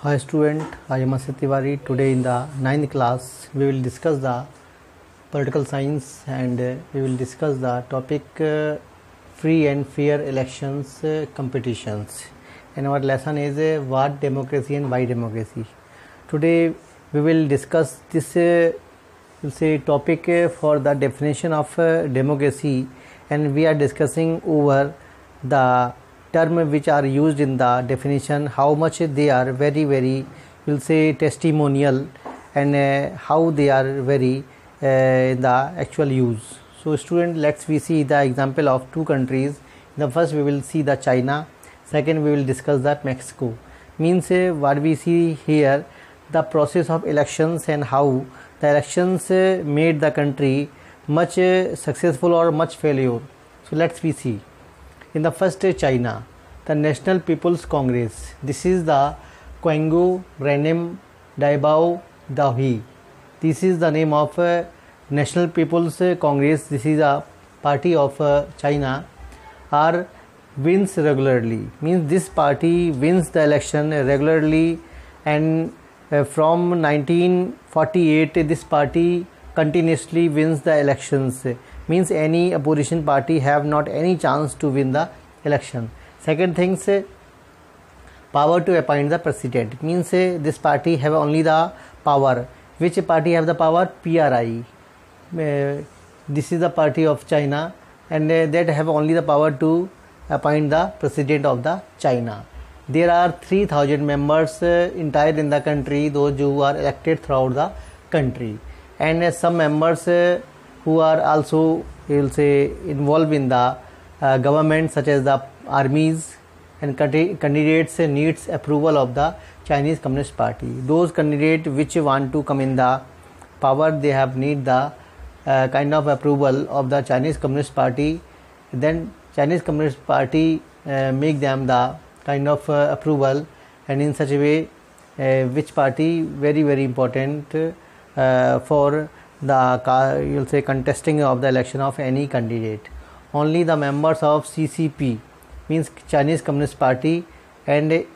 Hi student, I am Asad Tiwari. Today in the 9th class we will discuss the political science and we will discuss the topic free and fair elections competitions. And our lesson is what democracy and why democracy. Today we will discuss this topic for the definition of democracy, and we are discussing over the term which are used in the definition, how much they are very testimonial, and how they are very in the actual use. So student, let's we see the example of two countries. The first we will see the China, second we will discuss that Mexico. Means what we see here, the process of elections and how the elections made the country much successful or much failure. So let's we see. In the first China, the National People's Congress. This is the Quangu Renim Daibao Dahui. This is the name of National People's Congress. This is a party of China. Or wins regularly. Means this party wins the election regularly, and from 1948 this party continuously wins the elections. Means any opposition party have not any chance to win the election. Second thing, power to appoint the president. Means this party have only the power. Which party have the power? PRI. This is the party of China, and that have only the power to appoint the president of the China. There are 3,000 members entire in the country, those who are elected throughout the country, and some members who are also, you will say, involved in the government, such as the armies, and candidates needs approval of the Chinese Communist Party. Those candidates which want to come in the power, they have need the kind of approval of the Chinese Communist Party. Then Chinese Communist Party make them the kind of approval, and in such a way which party very important for the, you will say, contesting of the election of any candidate. Only the members of CCP, means Chinese Communist Party, and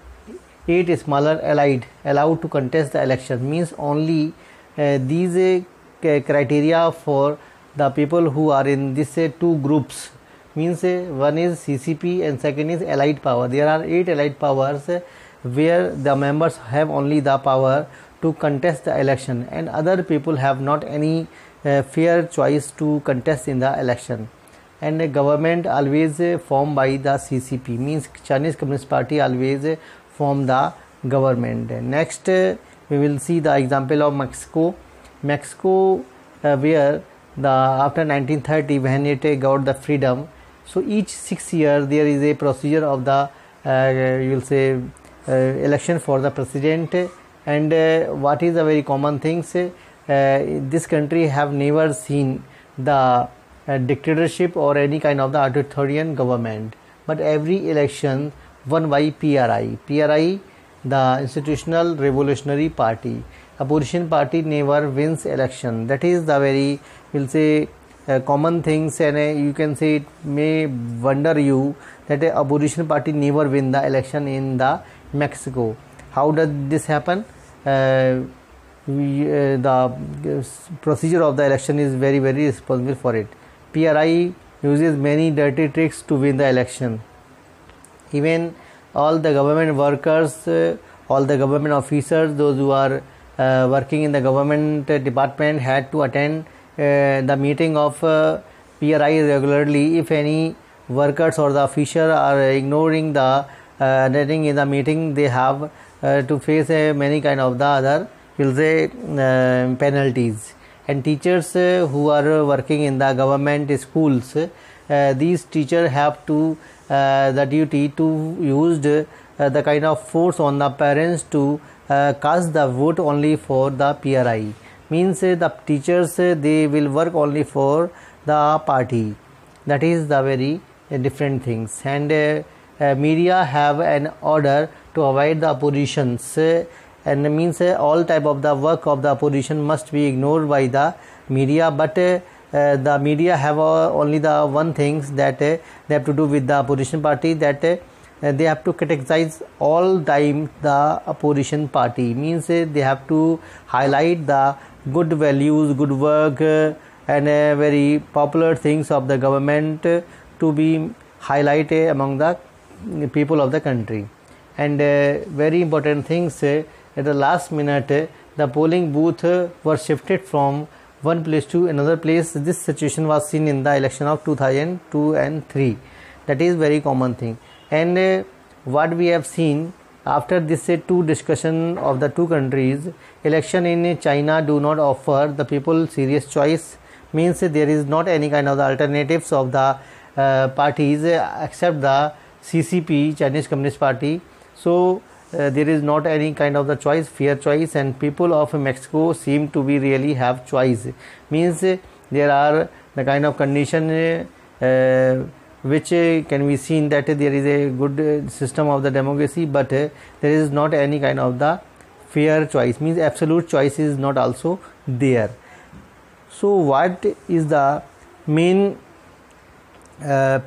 8 smaller allied allowed to contest the election. Means only these criteria for the people who are in these two groups. Means one is CCP and second is allied power. There are 8 allied powers where the members have only the power to contest the election, and other people have not any fair choice to contest in the election. And the government always formed by the CCP, means Chinese Communist Party always form the government. Next we will see the example of Mexico. Mexico where the after 1930, when it got the freedom, so each 6 years there is a procedure of the you will say election for the president. And what is a very common thing, this country have never seen the dictatorship or any kind of the authoritarian government, but every election won by PRI. PRI, the Institutional Revolutionary Party. Opposition party never wins election. That is the very, will say, common things, and you can say it may wonder you that a opposition party never win the election in the Mexico. How does this happen? The procedure of the election is very responsible for it. PRI uses many dirty tricks to win the election. Even all the government workers, all the government officers, those who are working in the government department, had to attend the meeting of PRI regularly. If any workers or the officials are ignoring the attending in the meeting, they have to face many kind of the other, will say, penalties. And teachers who are working in the government schools, these teachers have to the duty to use the kind of force on the parents to cast the vote only for the PRI. Means the teachers they will work only for the party. That is the very different things. And media have an order to avoid the oppositions, and means all type of the work of the opposition must be ignored by the media. But the media have only the one things that they have to do with the opposition party, that they have to categorize all time the opposition party, means they have to highlight the good values, good work, and very popular things of the government to be highlighted among the people of the country. And very important things, at the last minute the polling booth were shifted from one place to another place. This situation was seen in the election of 2002 and 3. That is very common thing. And what we have seen after this two discussion of the two countries, election in China do not offer the people serious choice, means there is not any kind of the alternatives of the parties except the CCP, Chinese Communist Party. So there is not any kind of the choice, fair choice, and people of Mexico seem to be really have choice, means there are the kind of condition which can be seen that there is a good system of the democracy, but there is not any kind of the fair choice, means absolute choice is not also there. So what is the main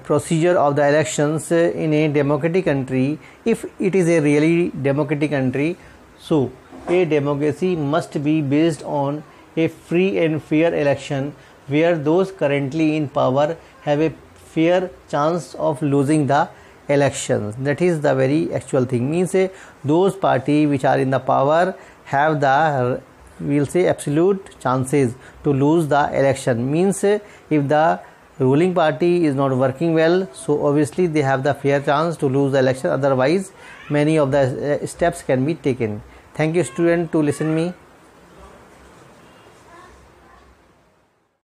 procedure of the elections in a democratic country? If it is a really democratic country, so a democracy must be based on a free and fair election where those currently in power have a fair chance of losing the elections. That is the very actual thing, means those party which are in the power have the, we will say, absolute chances to lose the election, means if the ruling party is not working well, so obviously they have the fair chance to lose the election, otherwise many of the steps can be taken. Thank you student to listen me.